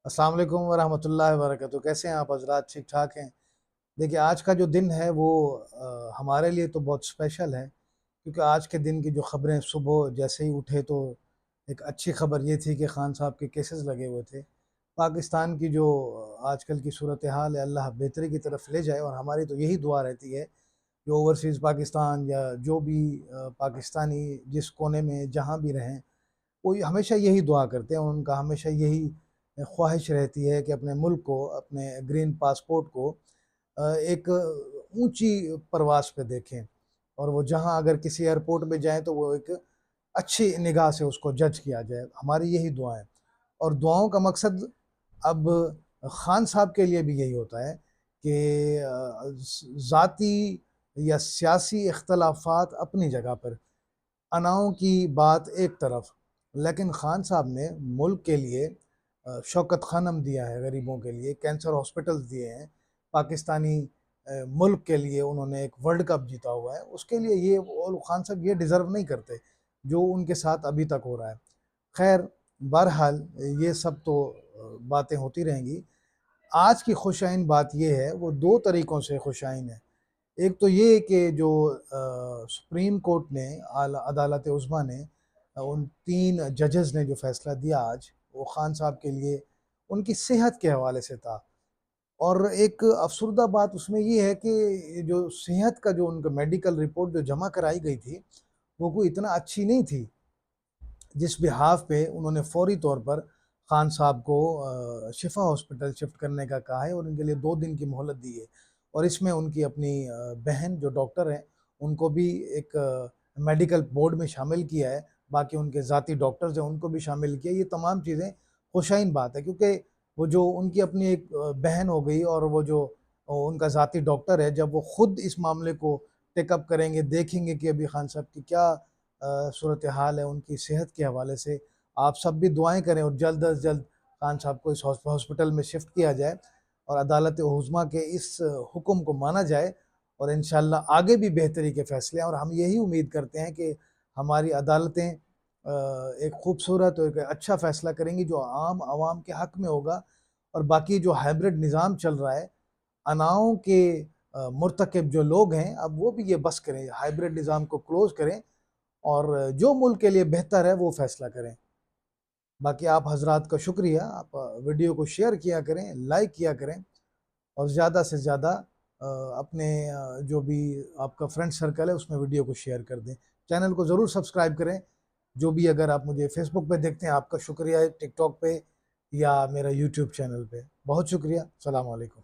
अस्सलाम वालेकुम वरहमतुल्लाहि वबरकातुहू। कैसे हैं आप हज़रात? ठीक ठाक हैं? देखिए, आज का जो दिन है वो हमारे लिए तो बहुत स्पेशल है, क्योंकि आज के दिन की जो ख़बरें सुबह जैसे ही उठे तो एक अच्छी ख़बर ये थी कि ख़ान साहब के केसेस लगे हुए थे। पाकिस्तान की जो आजकल की सूरत हाल है, अल्लाह बेहतरी की तरफ ले जाए, और हमारी तो यही दुआ रहती है, जो ओवरसीज़ पाकिस्तान या जो भी पाकिस्तानी जिस कोने में जहाँ भी रहें, वो हमेशा यही दुआ करते हैं। उनका हमेशा यही ख्वाहिश रहती है कि अपने मुल्क को, अपने ग्रीन पासपोर्ट को एक ऊंची परवास पे देखें, और वो जहां अगर किसी एयरपोर्ट पे जाएं तो वो एक अच्छी निगाह से उसको जज किया जाए। हमारी यही दुआएं, और दुआओं का मकसद अब खान साहब के लिए भी यही होता है कि ज़ाती या सियासी इख्तलाफात अपनी जगह पर, अनाओं की बात एक तरफ, लेकिन खान साहब ने मुल्क के लिए शौकत खानम दिया है, गरीबों के लिए कैंसर हॉस्पिटल्स दिए हैं, पाकिस्तानी मुल्क के लिए उन्होंने एक वर्ल्ड कप जीता हुआ है। उसके लिए ये, और खान साहब ये डिज़र्व नहीं करते जो उनके साथ अभी तक हो रहा है। खैर, बहरहाल ये सब तो बातें होती रहेंगी। आज की खुशाइन बात ये है, वो दो तरीक़ों से खुशाइन है। एक तो ये कि जो सुप्रीम कोर्ट ने, आला अदालत उज़्मा ने, उन 3 जजेस ने जो फ़ैसला दिया आज, वो ख़ान साहब के लिए उनकी सेहत के हवाले से था। और एक अफ़सुर्दा बात उसमें ये है कि जो सेहत का जो उनका मेडिकल रिपोर्ट जो जमा कराई गई थी, वो कोई इतना अच्छी नहीं थी, जिस बिहाफ़ पे उन्होंने फ़ौरी तौर पर ख़ान साहब को शिफ़ा हॉस्पिटल शिफ्ट करने का कहा है, और उनके लिए 2 दिन की मोहलत दी है। और इसमें उनकी अपनी बहन जो डॉक्टर हैं, उनको भी एक मेडिकल बोर्ड में शामिल किया है। बाकी उनके ज़ाती डॉक्टर्स हैं, उनको भी शामिल किया। ये तमाम चीज़ें खुशाइन बात है, क्योंकि वो जो उनकी अपनी एक बहन हो गई, और वो जो उनका ज़ाती डॉक्टर है, जब वो खुद इस मामले को टेकअप करेंगे, देखेंगे कि अभी खान साहब की क्या सूरत हाल है उनकी सेहत के हवाले से। आप सब भी दुआएं करें, और जल्द अज जल्द खान साहब को इस हॉस्पिटल में शिफ्ट किया जाए, और अदालत उज़्मा के इस हुक्म को माना जाए, और इंशाअल्लाह आगे भी बेहतरी के फ़ैसले हैं। और हम यही उम्मीद करते हैं कि हमारी अदालतें एक खूबसूरत और एक अच्छा फ़ैसला करेंगी, जो आम आवाम के हक़ में होगा। और बाकी जो हाइब्रिड निज़ाम चल रहा है, अनाओं के मुर्तकिब जो लोग हैं, अब वो भी ये बस करें, हाइब्रिड निज़ाम को क्लोज़ करें, और जो मुल्क के लिए बेहतर है वो फ़ैसला करें। बाकी आप हज़रात का शुक्रिया, आप वीडियो को शेयर किया करें, लाइक किया करें, और ज़्यादा से ज़्यादा अपने जो भी आपका फ्रेंड सर्कल है उसमें वीडियो को शेयर कर दें। चैनल को ज़रूर सब्सक्राइब करें। जो भी, अगर आप मुझे फ़ेसबुक पे देखते हैं, आपका शुक्रिया है, टिकटॉक पे या मेरा यूट्यूब चैनल पे। बहुत शुक्रिया। अस्सलाम वालेकुम।